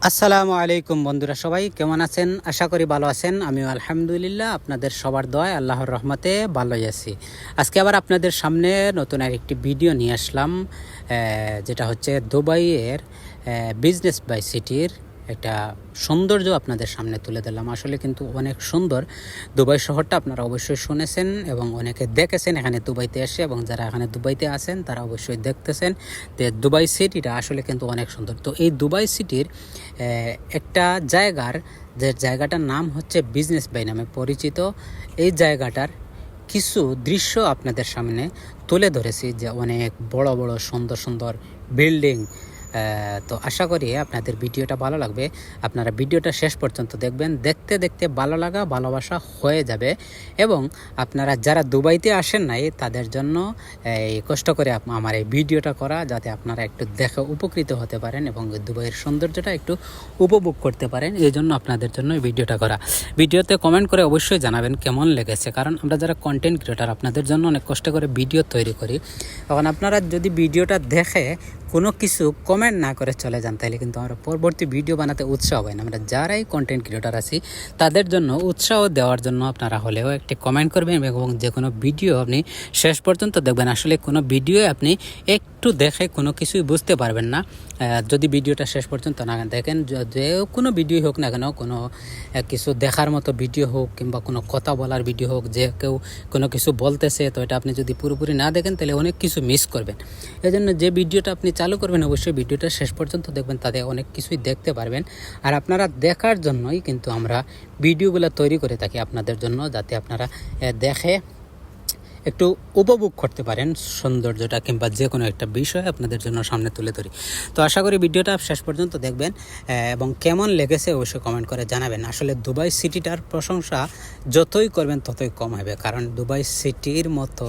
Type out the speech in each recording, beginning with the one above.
আসসালামু আলাইকুম বন্ধুরা, সবাই কেমন আছেন? আশা করি ভালো আছেন। আমিও আলহামদুলিল্লাহ আপনাদের সবার দোয়ায় আল্লাহর রহমতে ভালোই আছি। আজকে আবার আপনাদের সামনে নতুন আরেকটি ভিডিও নিয়ে আসলাম, যেটা হচ্ছে দুবাইয়ের বিজনেস বাই সিটির একটা সৌন্দর্য আপনাদের সামনে তুলে দিলাম। আসলে কিন্তু অনেক সুন্দর দুবাই শহরটা, আপনারা অবশ্যই শুনেছেন এবং অনেকে দেখেছেন এখানে দুবাইতে এসে, এবং যারা এখানে দুবাইতে আছেন তারা অবশ্যই দেখতেছেন যে দুবাই সিটিটা আসলে কিন্তু অনেক সুন্দর। তো এই দুবাই সিটির একটা যে জায়গাটার নাম হচ্ছে বিজনেস বাই নামে পরিচিত, এই জায়গাটার কিছু দৃশ্য আপনাদের সামনে তুলে ধরেছি, যে অনেক বড় বড় সুন্দর সুন্দর বিল্ডিং। তো আশা করি আপনাদের ভিডিওটা ভালো লাগবে। আপনারা ভিডিওটা শেষ পর্যন্ত দেখবেন, দেখতে দেখতে ভালো লাগা ভালোবাসা হয়ে যাবে। এবং আপনারা যারা দুবাইতে আসেন নাই তাদের জন্য এই কষ্ট করে আমার এই ভিডিওটা করা, যাতে আপনারা একটু দেখে উপকৃত হতে পারেন এবং দুবাইয়ের সৌন্দর্যটা একটু উপভোগ করতে পারেন। এই জন্য আপনাদের জন্য এই ভিডিওটা করা। ভিডিওতে কমেন্ট করে অবশ্যই জানাবেন কেমন লেগেছে, কারণ আমরা যারা কন্টেন্ট ক্রিয়েটার আপনাদের জন্য অনেক কষ্ট করে ভিডিও তৈরি করি। তখন আপনারা যদি ভিডিওটা দেখে কোনো কিছু কমেন্ট না করে চলে যান, তাহলে কিন্তু আমরা পরবর্তী ভিডিও বানাতে উৎসাহ পাই না। আমরা যারাই কন্টেন্ট ক্রিয়েটার আছি তাদের জন্য উৎসাহ দেওয়ার জন্য আপনারা হলেও একটি কমেন্ট করবেন, এবং যে কোনো ভিডিও আপনি শেষ পর্যন্ত দেখবেন। আসলে কোনো ভিডিও আপনি একটু দেখে কোনো কিছুই বুঝতে পারবেন না যদি ভিডিওটা শেষ পর্যন্ত না দেখেন। যে কোনো ভিডিও হোক না কেন, কোনো কিছু দেখার মতো ভিডিও হোক কিংবা কোনো কথা বলার ভিডিও হোক, যে কেউ কোনো কিছু বলতেছে, তো এটা আপনি যদি পুরোপুরি না দেখেন তাহলে অনেক কিছু মিস করবেন। এই জন্য যে ভিডিওটা আপনি চালু করবেন অবশ্যই ভিডিওটা শেষ পর্যন্ত দেখবেন, তাতে অনেক কিছুই দেখতে পারবেন। আর আপনারা দেখার জন্যই কিন্তু আমরা ভিডিওগুলো তৈরি করে থাকি আপনাদের জন্য, যাতে আপনারা দেখে একটু উপভোগ করতে পারেন সৌন্দর্যটা, কিংবা যে কোনো একটা বিষয় আপনাদের জন্য সামনে তুলে ধরি। তো আশা করি ভিডিওটা শেষ পর্যন্ত দেখবেন এবং কেমন লেগেছে অবশ্যই কমেন্ট করে জানাবেন। আসলে দুবাই সিটিটার প্রশংসা যতই করবেন ততই কম হবে, কারণ দুবাই সিটির মতো,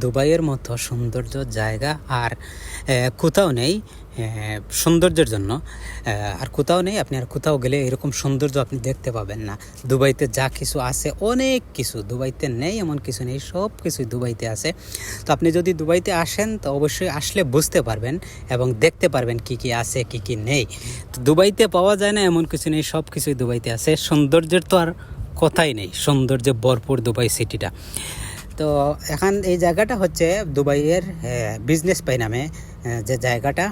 দুবাইয়ের মতো সৌন্দর্য জায়গা আর কোথাও নেই। সৌন্দর্যের জন্য আর কোথাও নেই। আপনি আর কোথাও গেলে এরকম সৌন্দর্য আপনি দেখতে পাবেন না। দুবাইতে যা কিছু আছে, অনেক কিছু দুবাইতে নেই এমন কিছু নেই, সব কিছুই দুবাইতে আছে। তো আপনি যদি দুবাইতে আসেন তো অবশ্যই আসলে বুঝতে পারবেন এবং দেখতে পারবেন কি কি আছে কি কি নেই। তো দুবাইতে পাওয়া যায় না এমন কিছু নেই, সব কিছুই দুবাইতে আছে। সৌন্দর্যের তো আর কথাই নেই, সৌন্দর্যে ভরপুর দুবাই সিটিটা। তো এখন এই জায়গাটা হচ্ছে দুবাইয়ের বিজনেস বাই নামে যে জায়গাটা,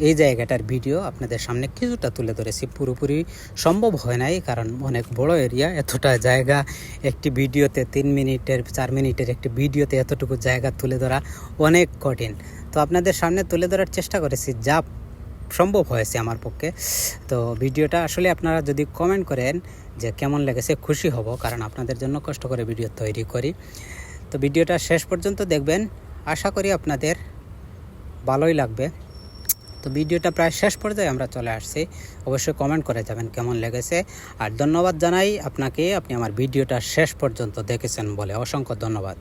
এই জায়গাটার ভিডিও আপনাদের সামনে কিছুটা তুলে ধরেছি। পুরোপুরি সম্ভব হয় নাই, কারণ অনেক বড় এরিয়া, এতটা জায়গা একটি ভিডিওতে 3 মিনিটের 4 মিনিটের একটি ভিডিওতে এতটুকু জায়গা তুলে ধরা অনেক কঠিন। তো আপনাদের সামনে তুলে ধরার চেষ্টা করেছি যা সম্ভব হয়েছে আমার পক্ষে। তো ভিডিওটা আসলে আপনারা যদি কমেন্ট করেন যে কেমন লেগেছে, খুশি হব, কারণ আপনাদের জন্য কষ্ট করে ভিডিও তৈরি করি। তো ভিডিওটা শেষ পর্যন্ত দেখবেন, আশা করি আপনাদের ভালোই লাগবে। তো ভিডিওটা প্রায় শেষ পর্যায়ে আমরা চলে আসছি, অবশ্যই কমেন্ট করে যাবেন কেমন লেগেছে। আর ধন্যবাদ জানাই আপনাকে, আপনি আমার ভিডিওটা শেষ পর্যন্ত দেখেছেন বলে অসংখ্য ধন্যবাদ।